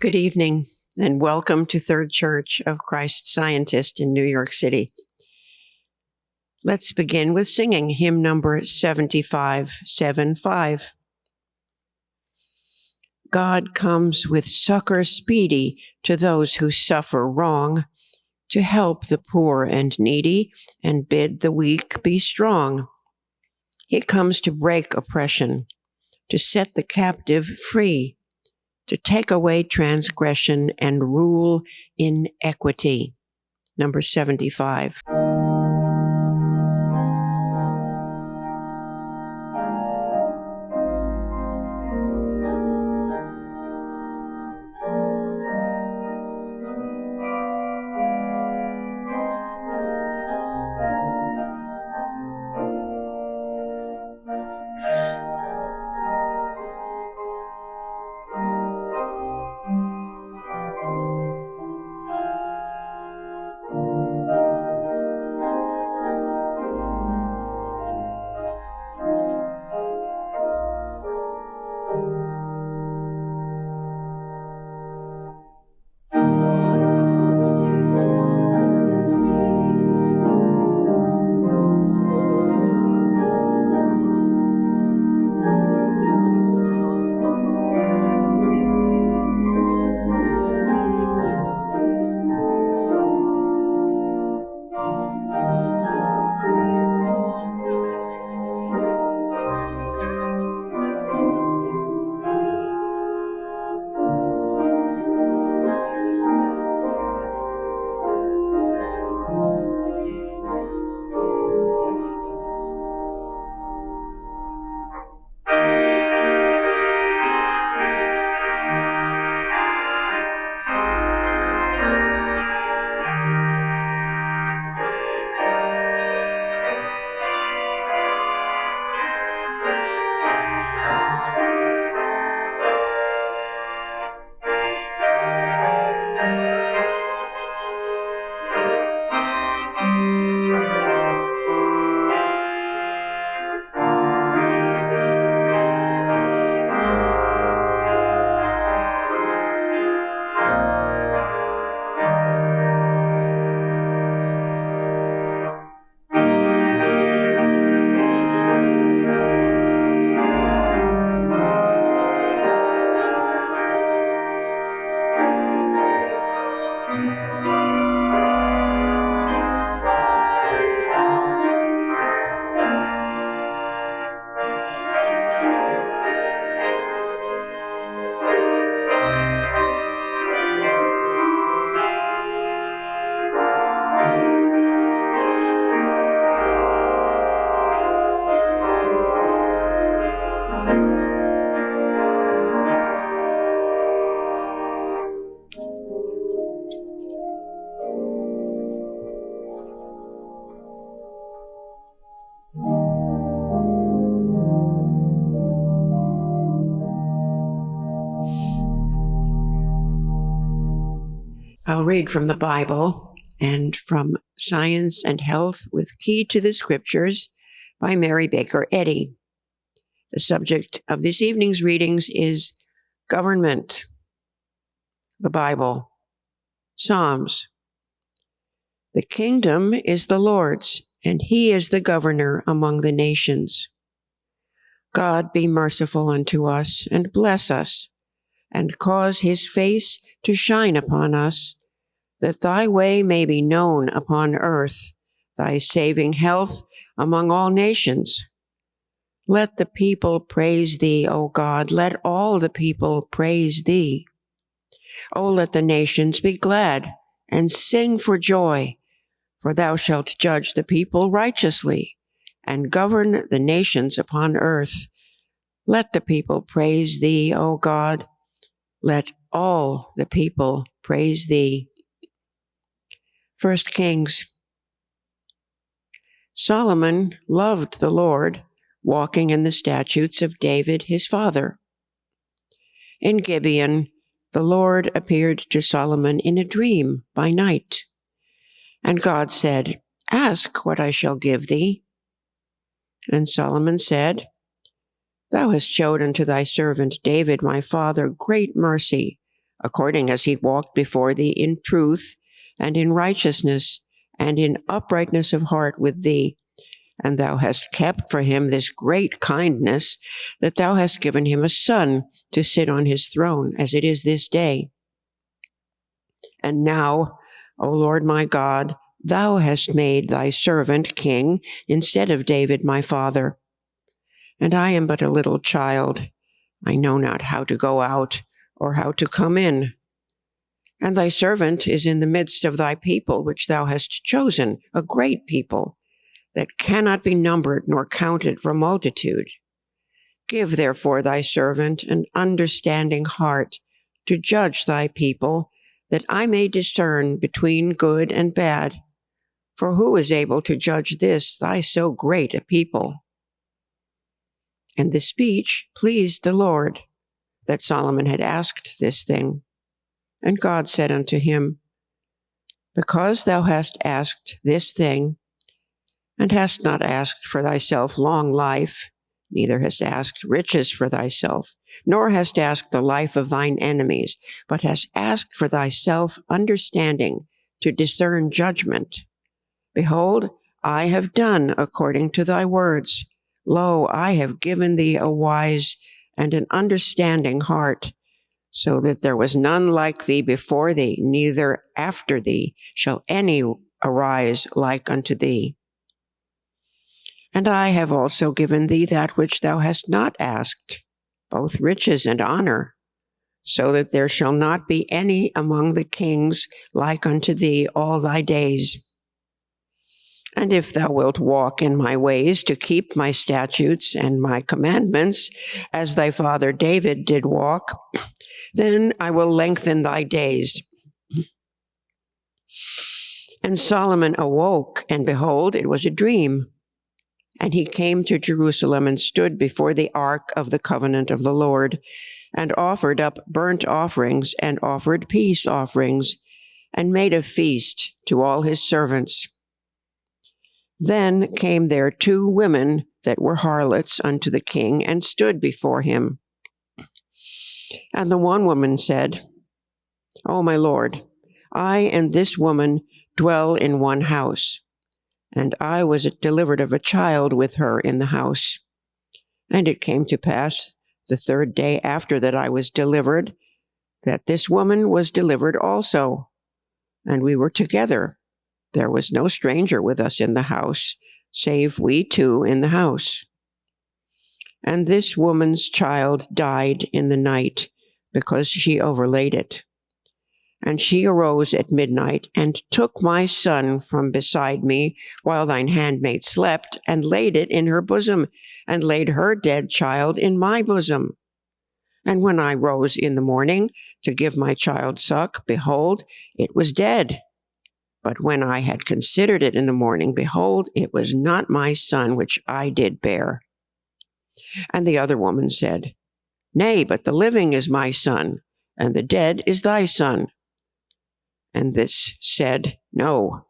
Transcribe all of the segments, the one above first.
Good evening, and welcome to Third Church of Christ Scientist in New York City. Let's begin with singing hymn number 7575. God comes with succor speedy to those who suffer wrong, to help the poor and needy, and bid the weak be strong. He comes to break oppression, to set the captive free, to take away transgression and rule in equity. Number 75. I'll read from the Bible and from Science and Health with Key to the Scriptures by Mary Baker Eddy. The subject of this evening's readings is government, the Bible, Psalms. The kingdom is the Lord's, and he is the governor among the nations. God be merciful unto us, and bless us, and cause his face to shine upon us, that thy way may be known upon earth, thy saving health among all nations. Let the people praise thee, O God, let all the people praise thee. O let the nations be glad, and sing for joy, for thou shalt judge the people righteously, and govern the nations upon earth. Let the people praise thee, O God, let all the people praise thee. 1 Kings. Solomon loved the Lord, walking in the statutes of David his father. In Gibeon, the Lord appeared to Solomon in a dream by night. And God said, Ask what I shall give thee. And Solomon said, Thou hast showed unto thy servant David my father great mercy, according as he walked before thee in truth and in righteousness and in uprightness of heart with thee. And thou hast kept for him this great kindness, that thou hast given him a son to sit on his throne, as it is this day. And now, O Lord my God, thou hast made thy servant king instead of David my father. And I am but a little child. I know not how to go out or how to come in. And thy servant is in the midst of thy people, which thou hast chosen, a great people, that cannot be numbered nor counted for multitude. Give therefore thy servant an understanding heart to judge thy people, that I may discern between good and bad. For who is able to judge this, thy so great a people? And the speech pleased the Lord, that Solomon had asked this thing. And God said unto him, Because thou hast asked this thing, and hast not asked for thyself long life, neither hast asked riches for thyself, nor hast asked the life of thine enemies, but hast asked for thyself understanding to discern judgment. Behold, I have done according to thy words. Lo, I have given thee a wise and an understanding heart, so that there was none like thee before thee, neither after thee shall any arise like unto thee. And I have also given thee that which thou hast not asked, both riches and honor, so that there shall not be any among the kings like unto thee all thy days. And if thou wilt walk in my ways to keep my statutes and my commandments, as thy father David did walk, then I will lengthen thy days. And Solomon awoke, and behold, it was a dream. And he came to Jerusalem and stood before the ark of the covenant of the Lord, and offered up burnt offerings and offered peace offerings, and made a feast to all his servants. Then came there 2 women that were harlots unto the king, and stood before him. And the one woman said, O my lord, I and this woman dwell in one house, and I was delivered of a child with her in the house. And it came to pass the 3rd day after that I was delivered, that this woman was delivered also, and we were together. There was no stranger with us in the house, save we 2 in the house. And this woman's child died in the night, because she overlaid it. And she arose at midnight, and took my son from beside me, while thine handmaid slept, and laid it in her bosom, and laid her dead child in my bosom. And when I rose in the morning to give my child suck, behold, it was dead. But when I had considered it in the morning, behold, it was not my son which I did bear. And the other woman said, Nay, but the living is my son, and the dead is thy son. And this said, No,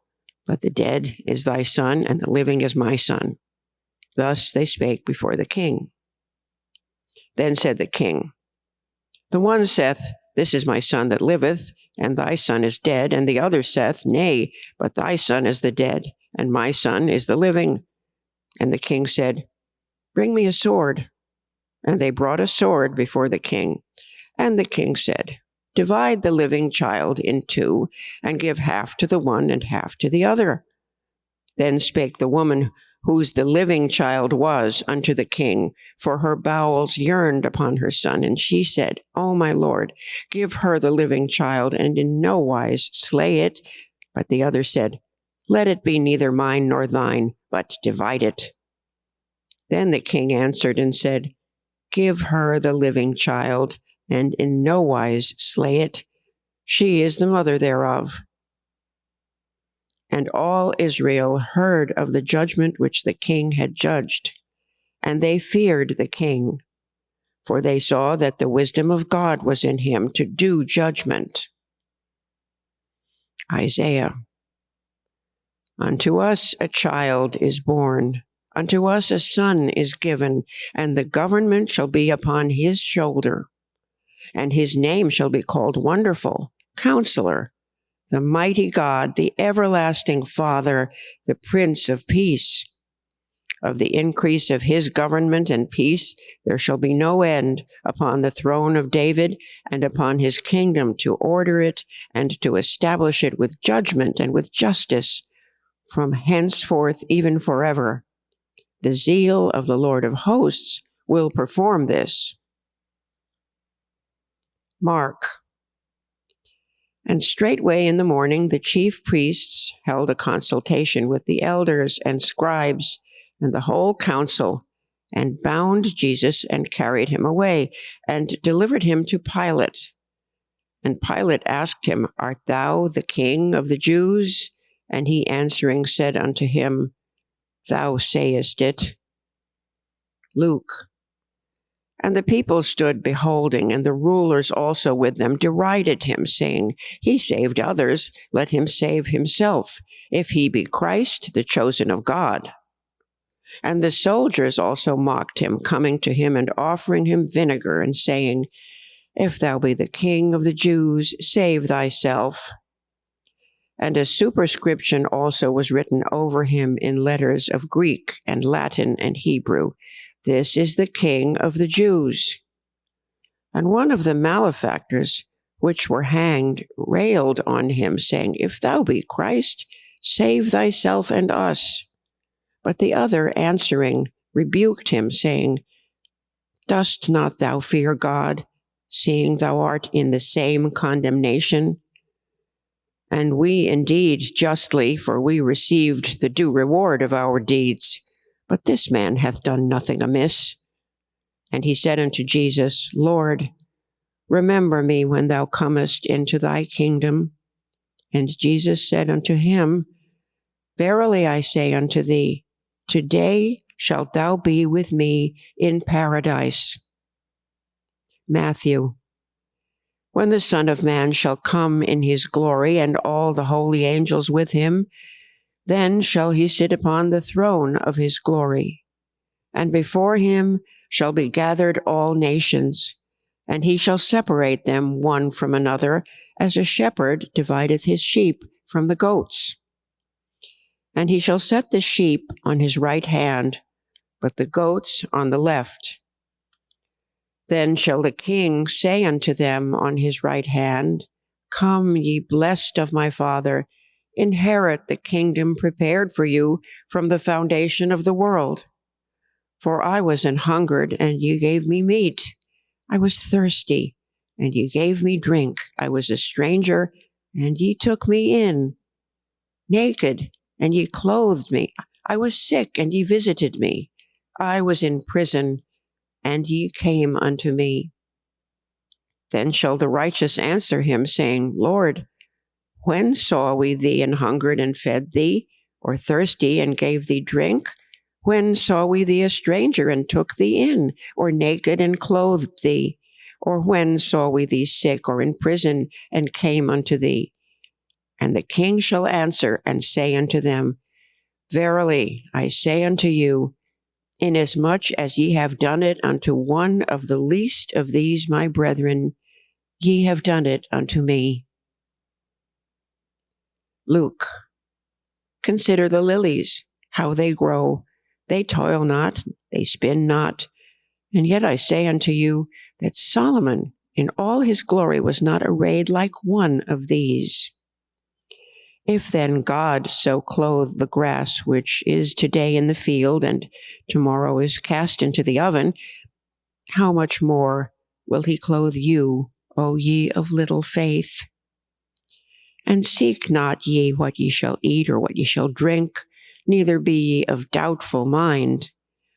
but the dead is thy son, and the living is my son. Thus they spake before the king. Then said the king, The one saith, This is my son that liveth, and thy son is dead. And the other saith, Nay, but thy son is the dead, and my son is the living. And the king said, Bring me a sword. And they brought a sword before the king. And the king said, Divide the living child in 2, and give half to the one and half to the other. Then spake the woman whose the living child was unto the king, for her bowels yearned upon her son. And she said, O my lord, give her the living child, and in no wise slay it. But the other said, Let it be neither mine nor thine, but divide it. Then the king answered and said, Give her the living child, and in no wise slay it. She is the mother thereof. And all Israel heard of the judgment which the king had judged, and they feared the king, for they saw that the wisdom of God was in him to do judgment. Isaiah. Unto us a child is born, unto us a son is given, and the government shall be upon his shoulder. and his name shall be called Wonderful, Counselor, the Mighty God, the Everlasting Father, the Prince of Peace. Of the increase of his government and peace there shall be no end upon the throne of David and upon his kingdom, to order it and to establish it with judgment and with justice from henceforth even forever. The zeal of the Lord of hosts will perform this. Mark. And straightway in the morning the chief priests held a consultation with the elders and scribes and the whole council, and bound Jesus and carried him away, and delivered him to Pilate. And Pilate asked him, Art thou the king of the Jews? And he answering said unto him, Thou sayest it. Luke. And the people stood beholding, and the rulers also with them derided him, saying, He saved others, let him save himself, if he be Christ, the chosen of God. And the soldiers also mocked him, coming to him and offering him vinegar, and saying, If thou be the king of the Jews, save thyself. And a superscription also was written over him in letters of Greek and Latin and Hebrew, This is the King of the Jews. And one of the malefactors which were hanged railed on him, saying, If thou be Christ, save thyself and us. But the other answering rebuked him, saying, Dost not thou fear God, seeing thou art in the same condemnation? And we indeed justly, for we received the due reward of our deeds. But this man hath done nothing amiss. And he said unto Jesus, Lord, remember me when thou comest into thy kingdom. And Jesus said unto him, Verily I say unto thee, today shalt thou be with me in paradise. Matthew. When the Son of Man shall come in his glory, and all the holy angels with him, then shall he sit upon the throne of his glory. And before him shall be gathered all nations, and he shall separate them one from another, as a shepherd divideth his sheep from the goats. And he shall set the sheep on his right hand, but the goats on the left. Then shall the King say unto them on his right hand, Come, ye blessed of my Father, inherit the kingdom prepared for you from the foundation of the world. For I was an hungered, and ye gave me meat. I was thirsty, and ye gave me drink. I was a stranger, and ye took me in. Naked, and ye clothed me. I was sick, and ye visited me. I was in prison, and ye came unto me. Then shall the righteous answer him, saying, Lord, when saw we thee an hungered and fed thee, or thirsty and gave thee drink? When saw we thee a stranger and took thee in, or naked and clothed thee? Or when saw we thee sick or in prison and came unto thee? And the King shall answer and say unto them, Verily I say unto you, inasmuch as ye have done it unto one of the least of these my brethren, ye have done it unto me. Luke. Consider the lilies, how they grow. They toil not, they spin not. And yet I say unto you that Solomon in all his glory was not arrayed like one of these. If then God so clothe the grass which is today in the field and tomorrow is cast into the oven, how much more will he clothe you, O ye of little faith? And seek not ye what ye shall eat or what ye shall drink, neither be ye of doubtful mind.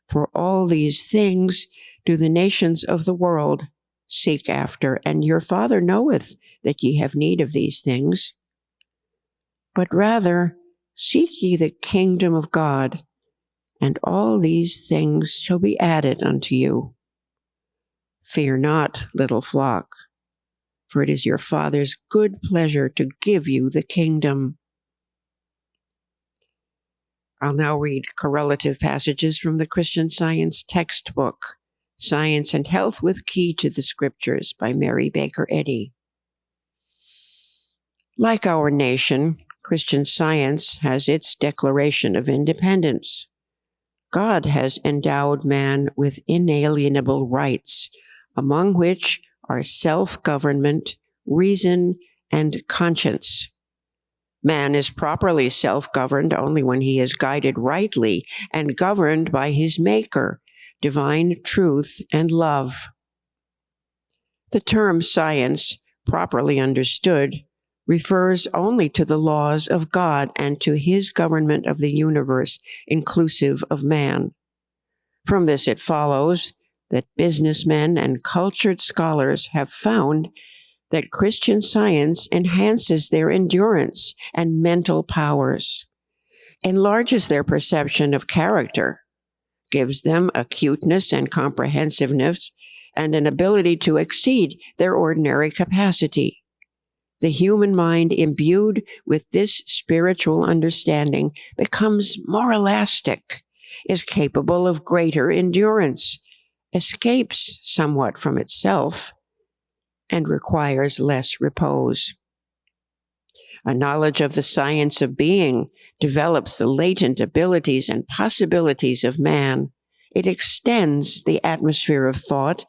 For all these things do the nations of the world seek after, and your Father knoweth that ye have need of these things. But rather seek ye the kingdom of God, and all these things shall be added unto you. Fear not, little flock, for it is your Father's good pleasure to give you the kingdom. I'll now read correlative passages from the Christian Science textbook. Science and Health with Key to the Scriptures by Mary Baker Eddy. Like our nation, Christian Science has its Declaration of Independence. God has endowed man with inalienable rights, among which are self-government, reason, and conscience. Man is properly self-governed only when he is guided rightly and governed by his Maker, divine truth and love. The term science, properly understood, refers only to the laws of God and to his government of the universe, inclusive of man. From this it follows that businessmen and cultured scholars have found that Christian Science enhances their endurance and mental powers, enlarges their perception of character, gives them acuteness and comprehensiveness, and an ability to exceed their ordinary capacity. The human mind imbued with this spiritual understanding becomes more elastic, is capable of greater endurance, escapes somewhat from itself, and requires less repose. A knowledge of the science of being develops the latent abilities and possibilities of man. It extends the atmosphere of thought,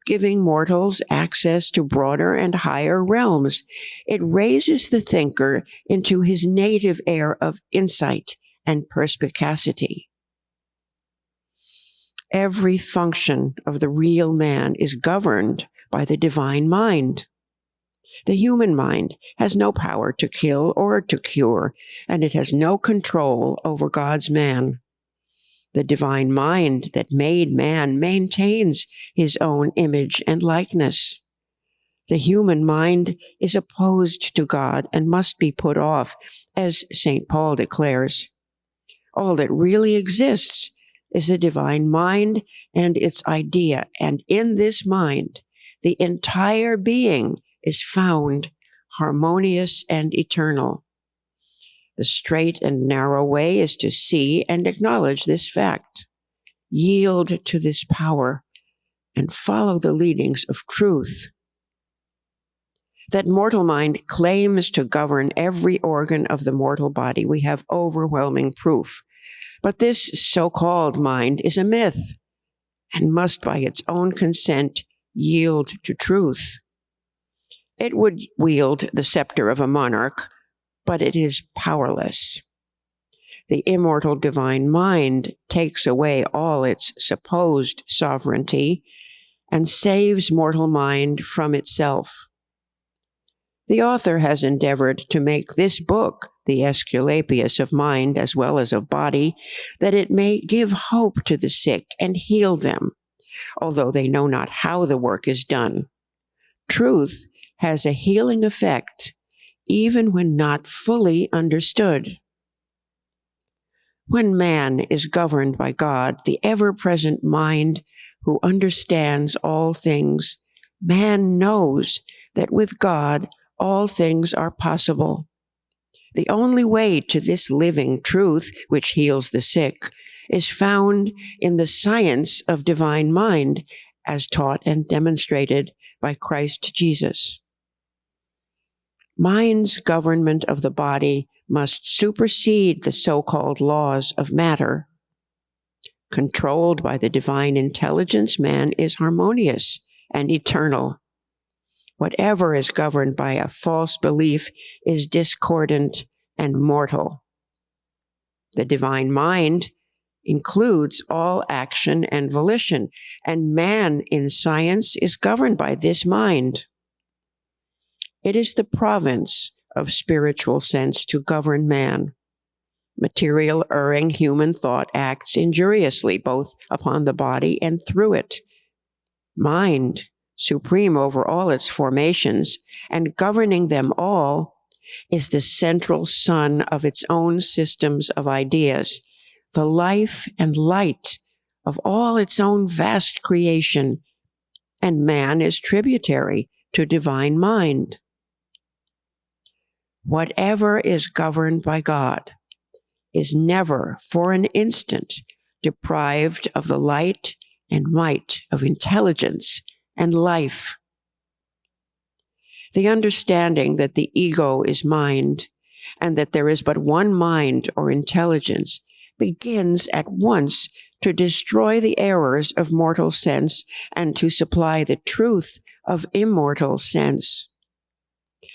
giving mortals access to broader and higher realms. It raises the thinker into his native air of insight and perspicacity. Every function of the real man is governed by the divine mind. The human mind has no power to kill or to cure, and it has no control over God's man. The divine mind that made man maintains his own image and likeness. The human mind is opposed to God and must be put off, as St. Paul declares. All that really exists is the divine mind and its idea, and in this mind, the entire being is found harmonious and eternal. The straight and narrow way is to see and acknowledge this fact, yield to this power, and follow the leadings of truth. That mortal mind claims to govern every organ of the mortal body, we have overwhelming proof. But this so-called mind is a myth and must, by its own consent, yield to truth. It would wield the scepter of a monarch, but it is powerless. The immortal divine mind takes away all its supposed sovereignty and saves mortal mind from itself. The author has endeavored to make this book the Aesculapius of mind as well as of body, that it may give hope to the sick and heal them, although they know not how the work is done. Truth has a healing effect, even when not fully understood. When man is governed by God, the ever-present mind who understands all things, man knows that with God all things are possible. The only way to this living truth, which heals the sick, is found in the science of divine mind, as taught and demonstrated by Christ Jesus. Mind's government of the body must supersede the so-called laws of matter. Controlled by the divine intelligence, man is harmonious and eternal. Whatever is governed by a false belief is discordant and mortal. The divine mind includes all action and volition, and man in science is governed by this mind. It is the province of spiritual sense to govern man. Material, erring human thought acts injuriously both upon the body and through it. Mind, supreme over all its formations and governing them all, is the central sun of its own systems of ideas, the life and light of all its own vast creation, and man is tributary to divine mind. Whatever is governed by God is never for an instant deprived of the light and might, of intelligence and life. The understanding that the ego is mind and that there is but one mind or intelligence begins at once to destroy the errors of mortal sense and to supply the truth of immortal sense.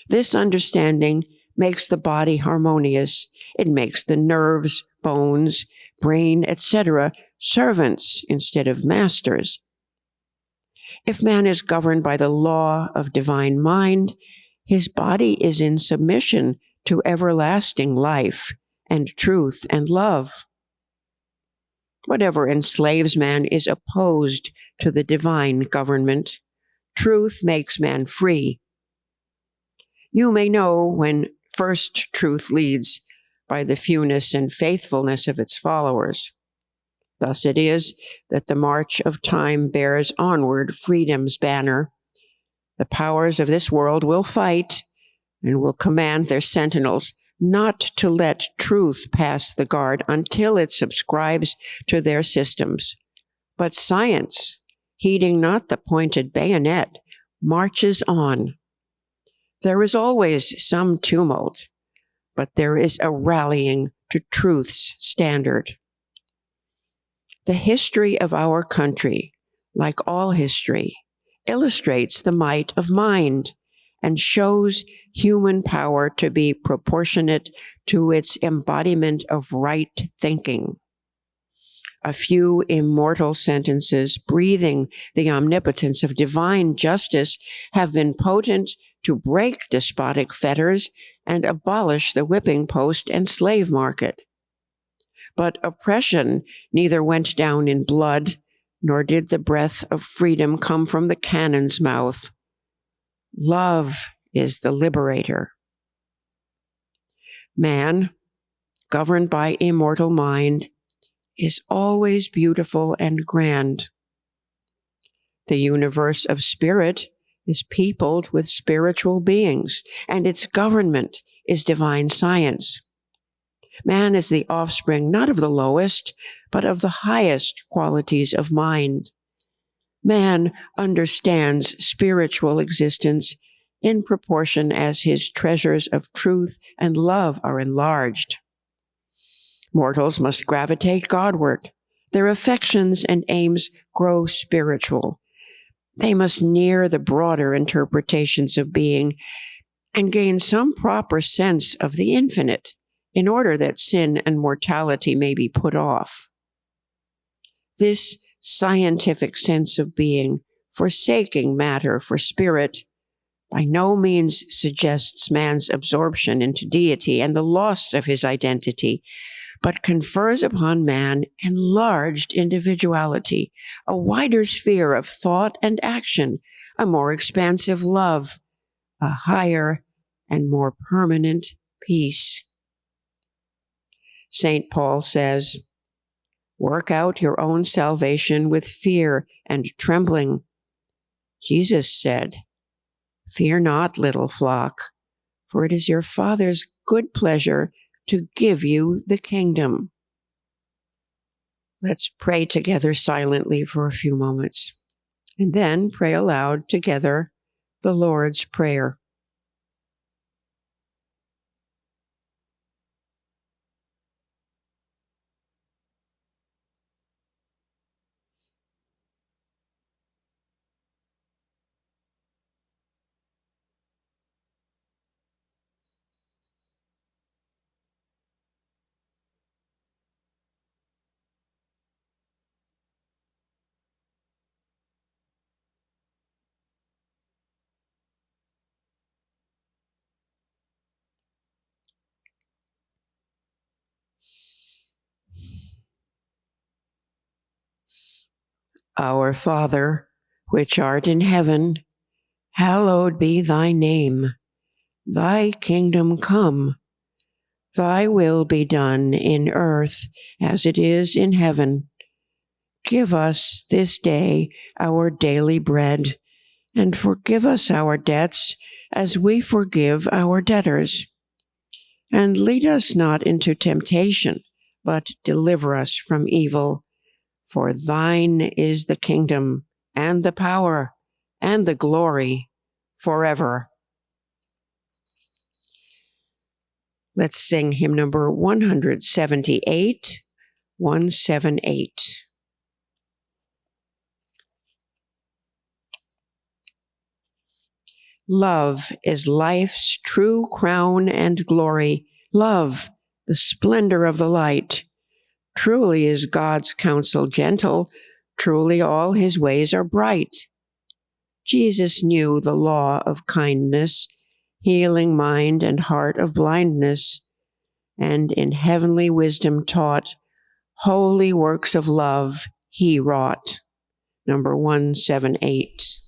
This understanding makes the body harmonious. It makes the nerves, bones, brain, etc. servants instead of masters. If man is governed by the law of divine mind, his body is in submission to everlasting life and truth and love. Whatever enslaves man is opposed to the divine government. Truth makes man free. You may know when first truth leads by the fewness and faithfulness of its followers. Thus it is that the march of time bears onward freedom's banner. The powers of this world will fight and will command their sentinels not to let truth pass the guard until it subscribes to their systems. But science, heeding not the pointed bayonet, marches on. There is always some tumult, but there is a rallying to truth's standard. The history of our country, like all history, illustrates the might of mind and shows human power to be proportionate to its embodiment of right thinking. A few immortal sentences breathing the omnipotence of divine justice have been potent to break despotic fetters and abolish the whipping post and slave market. But oppression neither went down in blood, nor did the breath of freedom come from the cannon's mouth. Love is the liberator. Man, governed by immortal mind, is always beautiful and grand. The universe of spirit is peopled with spiritual beings, and its government is divine science. Man is the offspring not of the lowest, but of the highest qualities of mind. Man understands spiritual existence in proportion as his treasures of truth and love are enlarged. Mortals must gravitate Godward. Their affections and aims grow spiritual. They must near the broader interpretations of being and gain some proper sense of the infinite in order that sin and mortality may be put off. This scientific sense of being, forsaking matter for spirit, by no means suggests man's absorption into deity and the loss of his identity, but confers upon man enlarged individuality, a wider sphere of thought and action, a more expansive love, a higher and more permanent peace. St. Paul says, "Work out your own salvation with fear and trembling." Jesus said, "Fear not, little flock, for it is your Father's good pleasure to give you the kingdom." Let's pray together silently for a few moments, and then pray aloud together the Lord's Prayer. Our Father, which art in heaven, hallowed be thy name. Thy kingdom come. Thy will be done in earth as it is in heaven. Give us this day our daily bread, and forgive us our debts as we forgive our debtors. And lead us not into temptation, but deliver us from evil. For thine is the kingdom and the power and the glory forever. Let's sing hymn number 178, 178. Love is life's true crown and glory. Love, the splendor of the light. Truly is God's counsel gentle. Truly all his ways are bright. Jesus knew the law of kindness, healing mind and heart of blindness, and in heavenly wisdom taught, holy works of love he wrought. Number 178.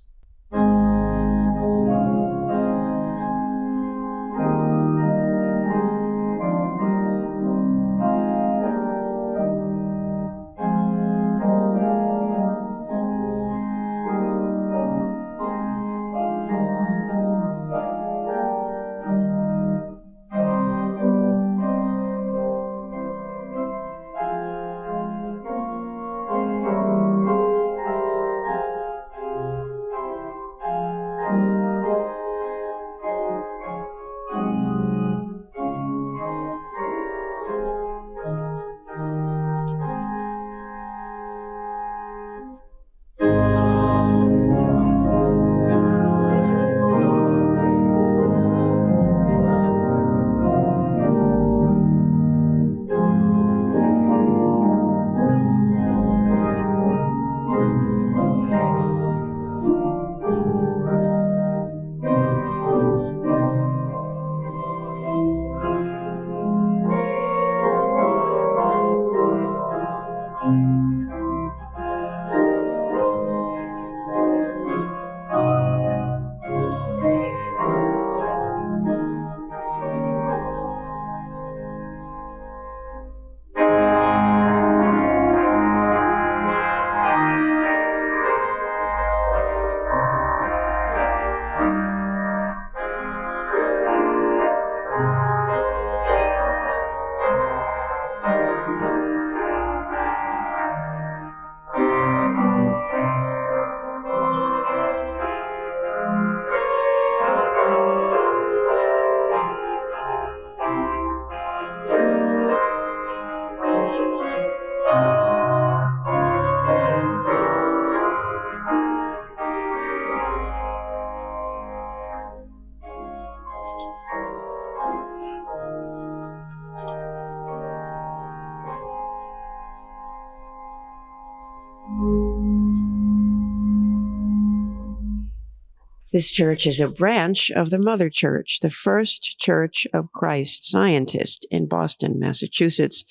This church is a branch of the Mother Church, the First Church of Christ Scientist in Boston, Massachusetts.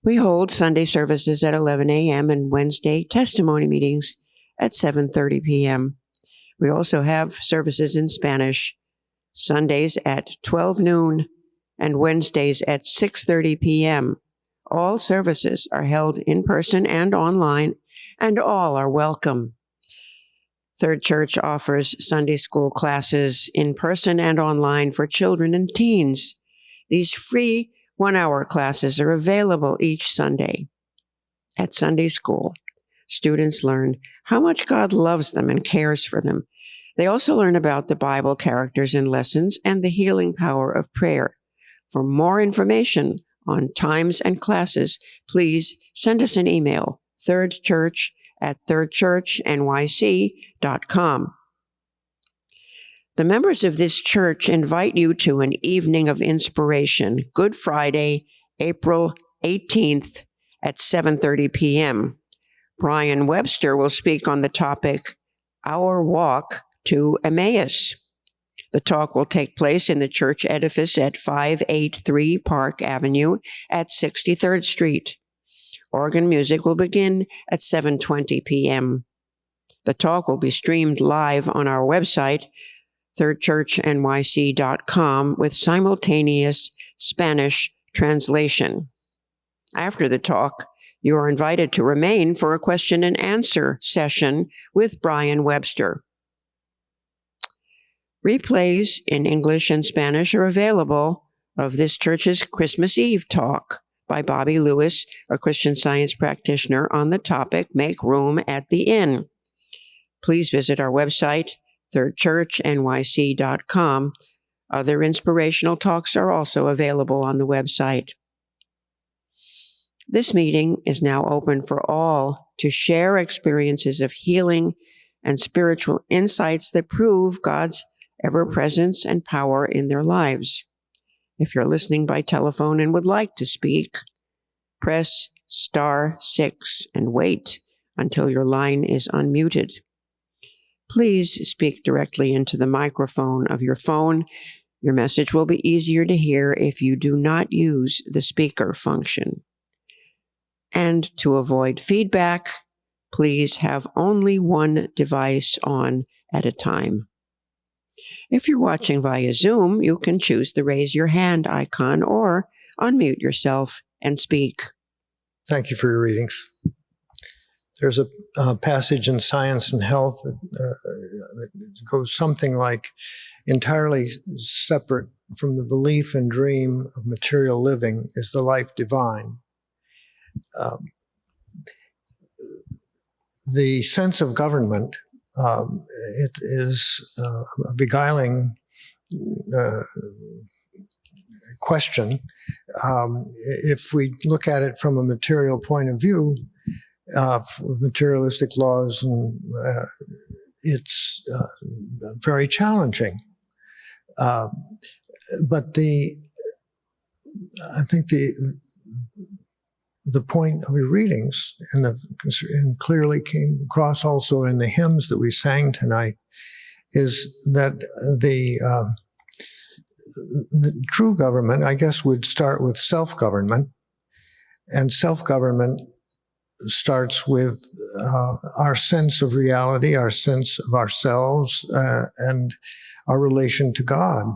We hold Sunday services at 11 a.m. and Wednesday testimony meetings at 7:30 p.m. We also have services in Spanish, Sundays at 12 noon and Wednesdays at 6:30 p.m. All services are held in person and online, and all are welcome. Third Church offers Sunday school classes in person and online for children and teens. These free one-hour classes are available each Sunday. At Sunday school, students learn how much God loves them and cares for them. They also learn about the Bible characters and lessons and the healing power of prayer. For more information on times and classes, please send us an email, thirdchurch@thirdchurchnyc.com. The members of this church invite you to an evening of inspiration, Good Friday, April 18th at 7:30 p.m. Brian Webster will speak on the topic, Our Walk to Emmaus. The talk will take place in the church edifice at 583 Park Avenue at 63rd Street. Organ music will begin at 7:20 p.m. The talk will be streamed live on our website, thirdchurchnyc.com, with simultaneous Spanish translation. After the talk, you are invited to remain for a question and answer session with Brian Webster. Replays in English and Spanish are available of this church's Christmas Eve talk by Bobby Lewis, a Christian Science practitioner, on the topic, Make Room at the Inn. Please visit our website, thirdchurchnyc.com. Other inspirational talks are also available on the website. This meeting is now open for all to share experiences of healing and spiritual insights that prove God's ever-presence and power in their lives. If you're listening by telephone and would like to speak, press *6 and wait until your line is unmuted. Please speak directly into the microphone of your phone. Your message will be easier to hear if you do not use the speaker function. And to avoid feedback, please have only one device on at a time. If you're watching via Zoom, you can choose the raise your hand icon or unmute yourself and speak. Thank you for your readings. There's a passage in Science and Health that goes something like, entirely separate from the belief and dream of material living is the life divine. The sense of government, it is a beguiling question. If we look at it from a material point of view, with materialistic laws, and it's very challenging. But I think the point of your readings, and clearly came across also in the hymns that we sang tonight, is that the true government, I guess, would start with self-government, and self-government starts with our sense of reality, our sense of ourselves, and our relation to God.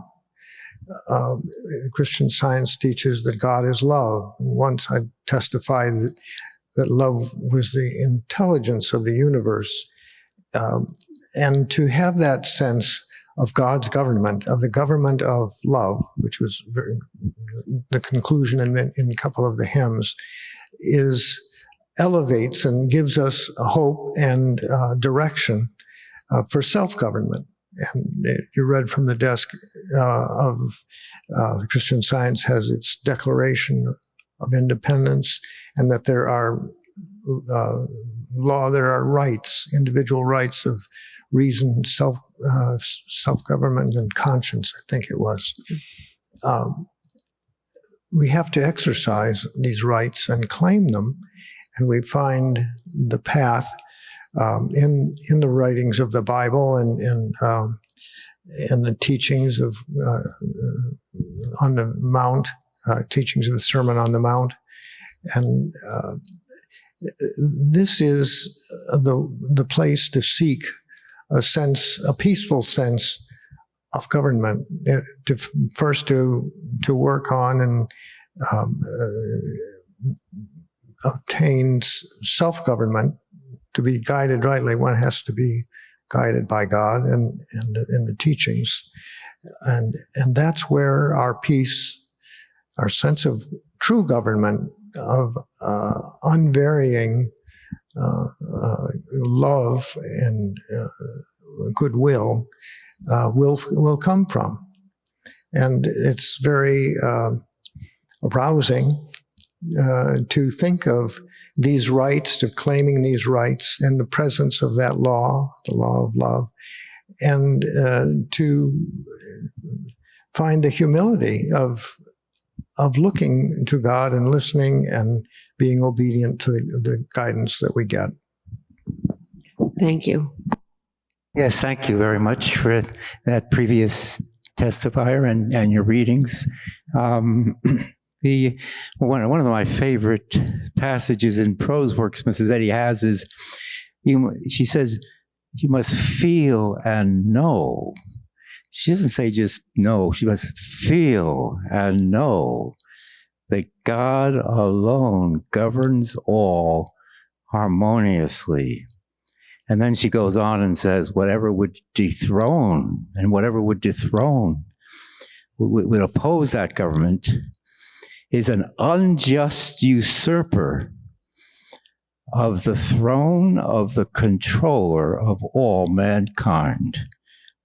Christian Science teaches that God is love. And once I testified that love was the intelligence of the universe. And to have that sense of God's government, of the government of love, which was the conclusion in a couple of the hymns, elevates and gives us a hope and direction for self-government. And you read from the desk of Christian Science has its declaration of independence, and that there are there are rights, individual rights of reason, self-government, and conscience, I think it was. We have to exercise these rights and claim them, and we find the path in the writings of the Bible and in the teachings of on the Mount, teachings of the Sermon on the Mount, and this is the place to seek a peaceful sense of government, to work on and obtain self-government. To be guided rightly, one has to be guided by God and in the teachings. And that's where our peace, our sense of true government, of unvarying love and goodwill will come from. And it's very arousing to think of these rights, to claiming these rights in the presence of that law, the law of love, and to find the humility of looking to God and listening and being obedient to the guidance that we get. Thank you. Yes, thank you very much for that previous testifier and your readings. One of my favorite passages in prose works Mrs. Eddy has is, she says, you must feel and know. She doesn't say just know, she must feel and know that God alone governs all harmoniously. And then she goes on and says, whatever would oppose that government is an unjust usurper of the throne of the controller of all mankind.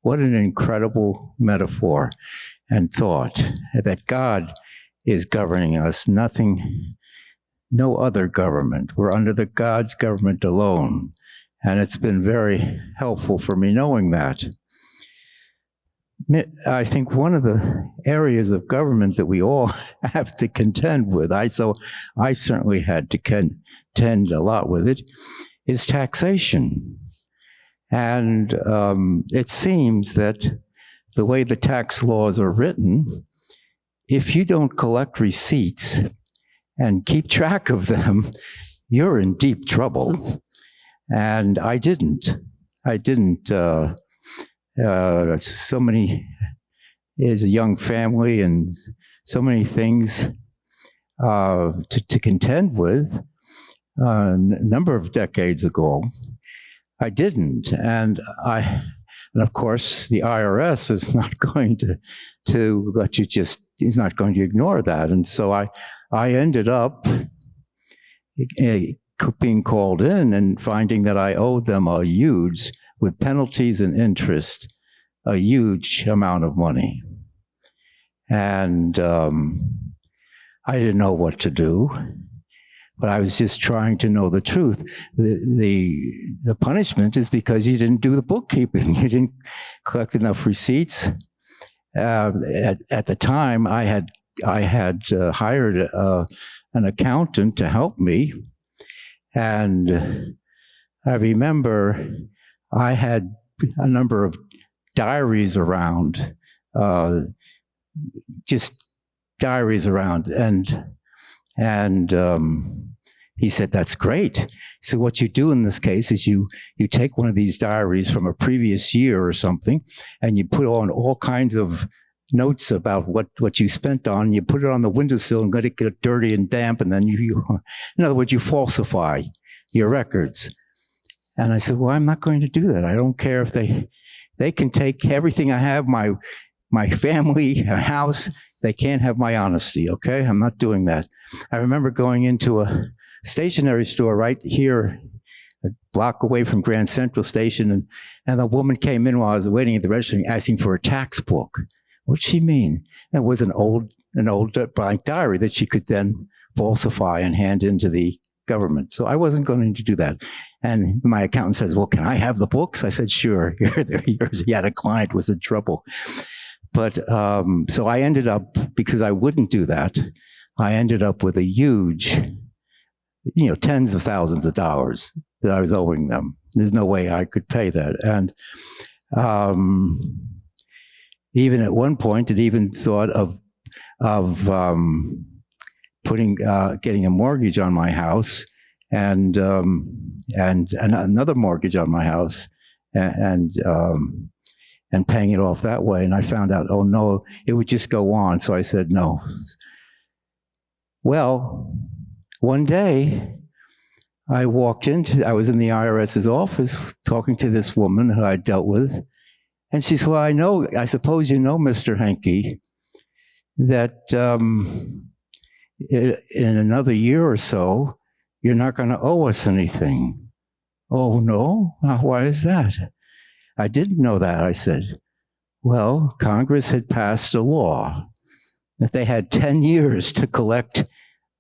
What an incredible metaphor and thought that God is governing us, no other government. We're under the God's government alone. And it's been very helpful for me knowing that. I think one of the areas of government that we all have to contend with, I certainly had to contend a lot with it, is taxation. And it seems that the way the tax laws are written, if you don't collect receipts and keep track of them, you're in deep trouble. And I didn't. So many, is a young family and so many things to contend with a number of decades ago. I didn't. And of course, the IRS is not going to let you he's not going to ignore that. And so I ended up being called in and finding that I owed them with penalties and interest, a huge amount of money. And I didn't know what to do, but I was just trying to know the truth. The punishment is because you didn't do the bookkeeping. You didn't collect enough receipts. At the time, I had hired an accountant to help me. And I remember I had a number of diaries around, just diaries around. And he said, that's great. So what you do in this case is you take one of these diaries from a previous year or something, and you put on all kinds of notes about what you spent on. You put it on the windowsill and let it get dirty and damp, and then in other words, you falsify your records. And I said, well, I'm not going to do that. I don't care if they can take everything I have, my family, a house. They can't have my honesty, okay? I'm not doing that. I remember going into a stationery store right here, a block away from Grand Central Station, and a woman came in while I was waiting at the register asking for a tax book. What'd she mean? It was an old blank diary that she could then falsify and hand into the government. So I wasn't going to do that. And my accountant says, well, can I have the books? I said, sure. They're yours. He had a client was in trouble. But so I ended up, because I wouldn't do that, I ended up with a huge, tens of thousands of dollars that I was owing them. There's no way I could pay that. And even at one point, it even thought of getting a mortgage on my house and another mortgage on my house and paying it off that way. And I found out, oh no, it would just go on. So I said no. Well, one day I was in the IRS's office talking to this woman who I dealt with. And she said, well, I suppose you know, Mr. Henke, that in another year or so, you're not going to owe us anything. Oh, no? Why is that? I didn't know that, I said. Well, Congress had passed a law that they had 10 years to collect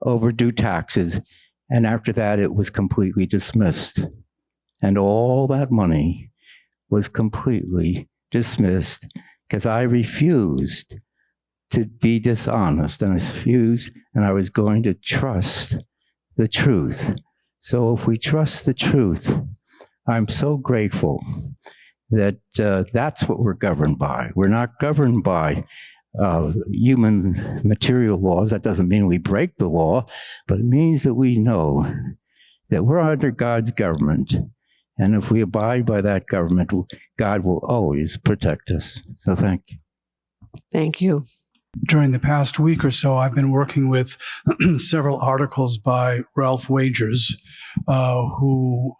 overdue taxes, and after that, it was completely dismissed. And all that money was completely dismissed because I refused to be dishonest, and I was going to trust the truth. So if we trust the truth, I'm so grateful that that's what we're governed by. We're not governed by human material laws. That doesn't mean we break the law, but it means that we know that we're under God's government. And if we abide by that government, God will always protect us. So thank you. Thank you. During the past week or so, I've been working with several articles by Ralph Wagers, who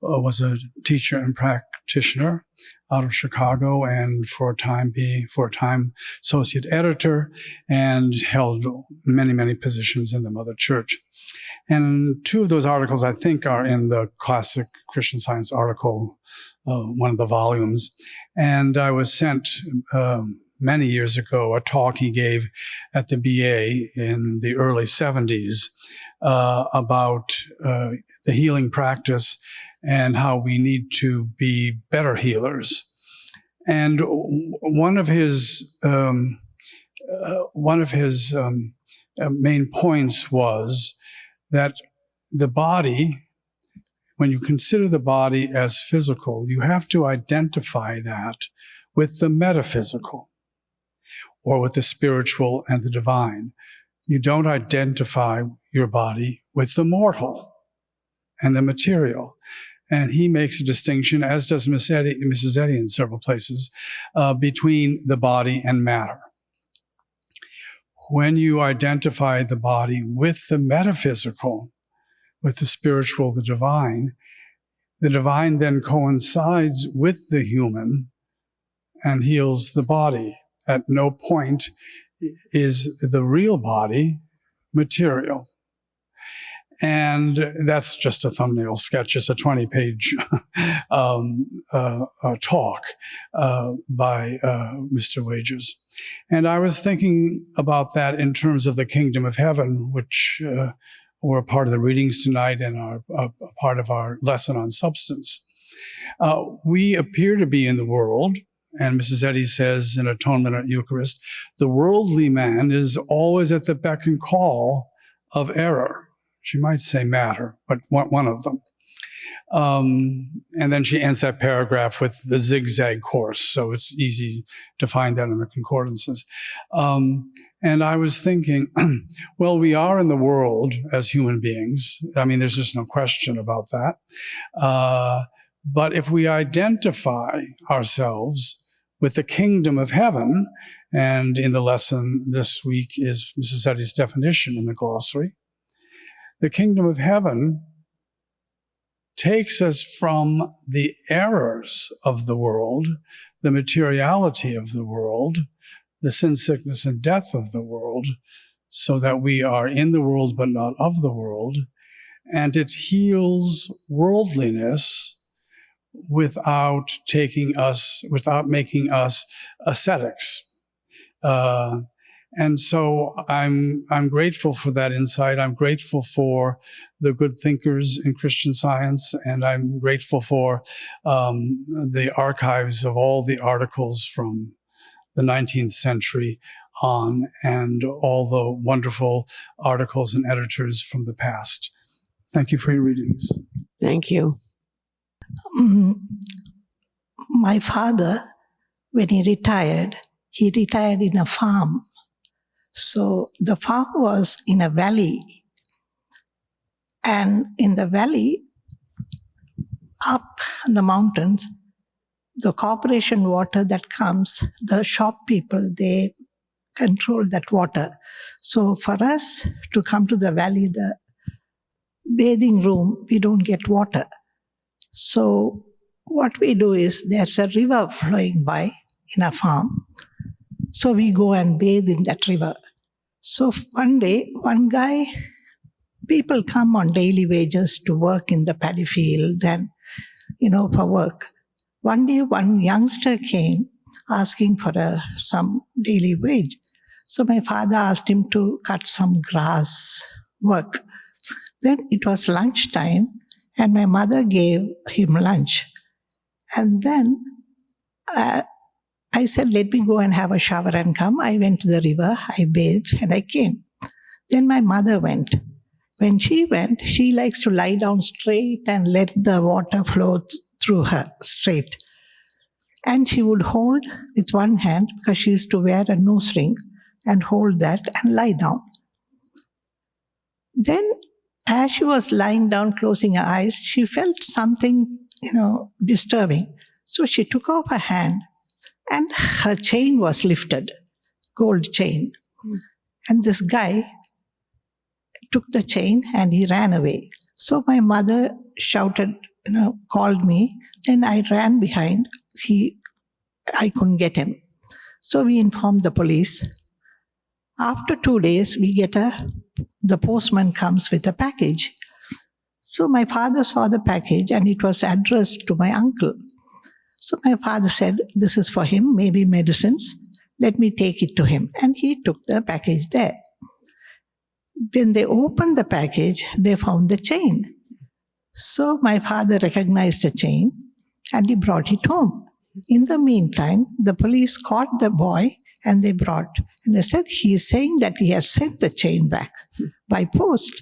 was a teacher and practitioner out of Chicago, and for a time associate editor, and held many, many positions in the Mother Church. And two of those articles, I think, are in the Classic Christian Science article, one of the volumes. And I was sent many years ago a talk he gave at the BA in the early 70s about the healing practice and how we need to be better healers. And one of his main points was that the body, when you consider the body as physical, you have to identify that with the metaphysical, or with the spiritual and the divine. You don't identify your body with the mortal and the material. And he makes a distinction, as does Mrs. Eddy in several places, between the body and matter. When you identify the body with the metaphysical, with the spiritual, the divine then coincides with the human and heals the body. At no point is the real body material. And that's just a thumbnail sketch. It's a 20-page talk by Mr. Wagers. And I was thinking about that in terms of the kingdom of heaven, which were a part of the readings tonight and are a part of our lesson on substance. We appear to be in the world, and Mrs. Eddy says in Atonement at Eucharist, the worldly man is always at the beck and call of error. She might say matter, but one of them. And then she ends that paragraph with the zigzag course, so it's easy to find that in the concordances. And I was thinking, well, we are in the world as human beings. I mean, there's just no question about that. But if we identify ourselves with the kingdom of heaven, and in the lesson this week is Mrs. Eddy's definition in the glossary, the kingdom of heaven takes us from the errors of the world, the materiality of the world, the sin, sickness, and death of the world, so that we are in the world but not of the world. And it heals worldliness without making us ascetics. And so I'm grateful for that insight. I'm grateful for the good thinkers in Christian Science, and I'm grateful for the archives of all the articles from the 19th century on, and all the wonderful articles and editors from the past. Thank you for your readings. Thank you. My father, when he retired in a farm. So the farm was in a valley. And in the valley, up in the mountains, the corporation water that comes, the shop people, they control that water. So for us to come to the valley, the bathing room, we don't get water. So what we do is there's a river flowing by in a farm. So we go and bathe in that river. So one day, one guy, people come on daily wages to work in the paddy field and, for work. One day, one youngster came asking for some daily wage. So my father asked him to cut some grass work. Then it was lunchtime, and my mother gave him lunch. And then I said, let me go and have a shower and come. I went to the river, I bathed, and I came. Then my mother went. When she went, she likes to lie down straight and let the water flow through her straight. And she would hold with one hand, because she used to wear a nose ring, and hold that and lie down. Then as she was lying down, closing her eyes, she felt something, disturbing. So she took off her hand, and her chain was lifted, gold chain. And this guy took the chain and he ran away. So my mother shouted, called me. Then I ran behind. I couldn't get him. So we informed the police. After 2 days, the postman comes with a package. So my father saw the package and it was addressed to my uncle. So my father said, this is for him, maybe medicines. Let me take it to him. And he took the package there. When they opened the package, they found the chain. So my father recognized the chain and he brought it home. In the meantime, the police caught the boy and they said, he is saying that he has sent the chain back by post.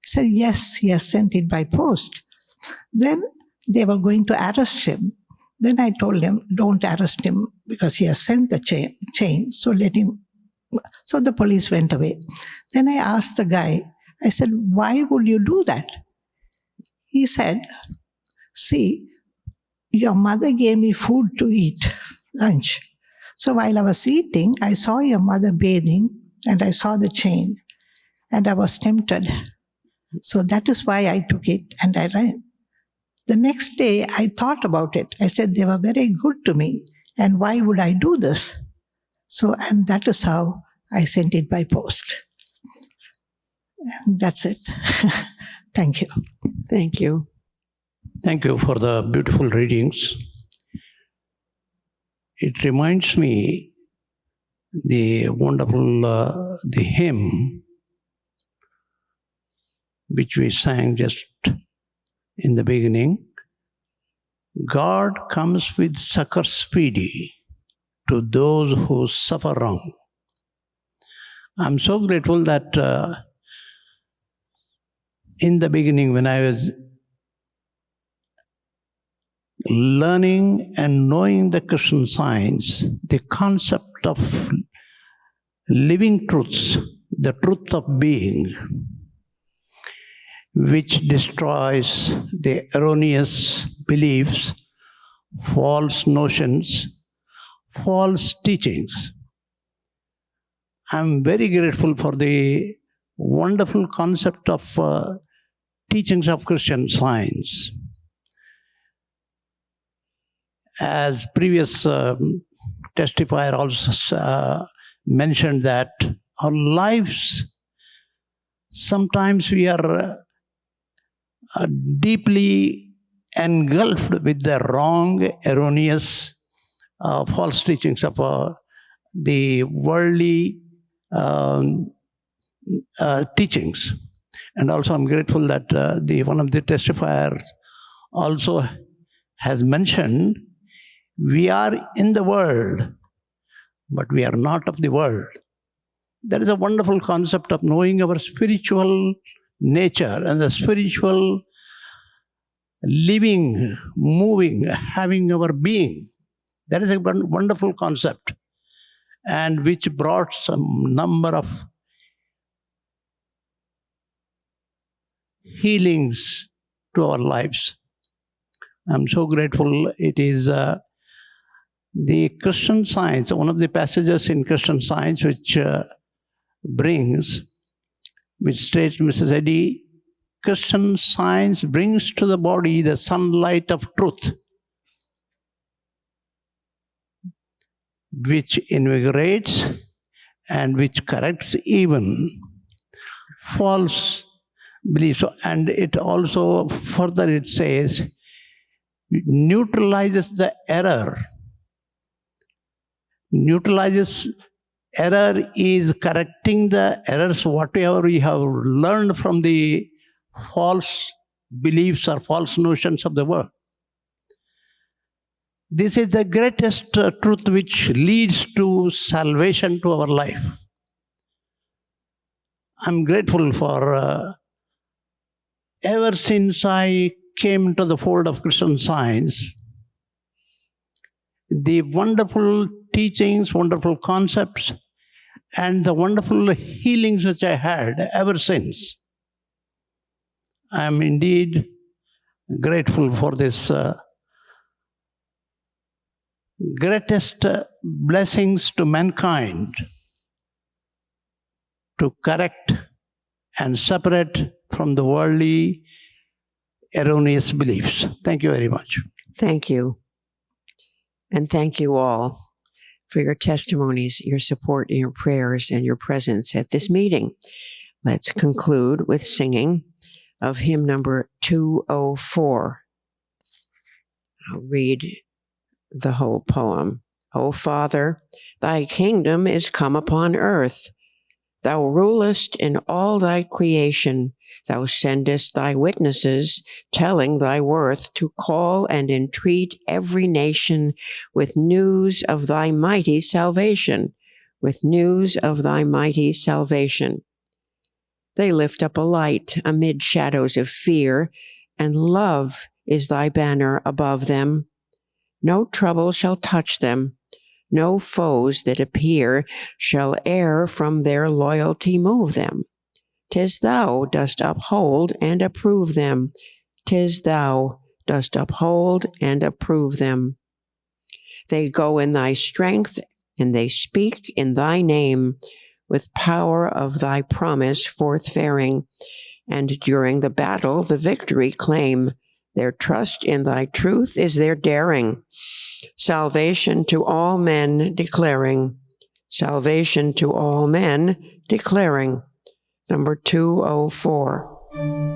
He said, yes, he has sent it by post. Then they were going to arrest him. Then I told them, don't arrest him because he has sent the chain, so let him. So the police went away. Then I asked the guy, I said, why would you do that? He said, see, your mother gave me food to eat, lunch. So while I was eating, I saw your mother bathing and I saw the chain and I was tempted. So that is why I took it and I ran. The next day, I thought about it. I said, they were very good to me. And why would I do this? So, and that is how I sent it by post. And that's it. Thank you. Thank you. Thank you for the beautiful readings. It reminds me the wonderful the hymn which we sang just in the beginning. God comes with succor speedy to those who suffer wrong. I'm so grateful that in the beginning when I was learning and knowing the Christian Science, the concept of living truths, the truth of being, which destroys the erroneous beliefs, false notions, false teachings. I'm very grateful for the wonderful concept of teachings of Christian Science. As previous testifier also mentioned that our lives, sometimes we are deeply engulfed with the wrong, erroneous, false teachings of the worldly teachings. And also I'm grateful that one of the testifiers also has mentioned, we are in the world, but we are not of the world. That is a wonderful concept of knowing our spiritual nature and the spiritual living, moving, having our being. That is a wonderful concept, and which brought some number of healings to our lives. I'm so grateful. It is the Christian Science, one of the passages in Christian Science which states, Mrs. Eddy, Christian Science brings to the body the sunlight of truth, which invigorates and which corrects even false beliefs. And it also further it says, neutralizes the error. Neutralizes error is correcting the errors, whatever we have learned from the false beliefs or false notions of the world. This is the greatest truth which leads to salvation to our life. I'm grateful for ever since I came into the fold of Christian Science, the wonderful teachings, wonderful concepts, and the wonderful healings which I had ever since. I am indeed grateful for this greatest blessings to mankind to correct and separate from the worldly erroneous beliefs. Thank you very much. Thank you. And thank you all for your testimonies, your support, your prayers, and your presence at this meeting. Let's conclude with singing of hymn number 204. I'll read the whole poem. O Father, thy kingdom is come upon earth. Thou rulest in all thy creation. Thou sendest thy witnesses, telling thy worth, to call and entreat every nation with news of thy mighty salvation, with news of thy mighty salvation. They lift up a light amid shadows of fear, and love is thy banner above them. No trouble shall touch them. No foes that appear shall e'er from their loyalty move them. 'Tis thou dost uphold and approve them. 'Tis thou dost uphold and approve them. They go in thy strength, and they speak in thy name, with power of thy promise forth-faring, and during the battle the victory claim. Their trust in thy truth is their daring. Salvation to all men declaring. Salvation to all men declaring. Number 204.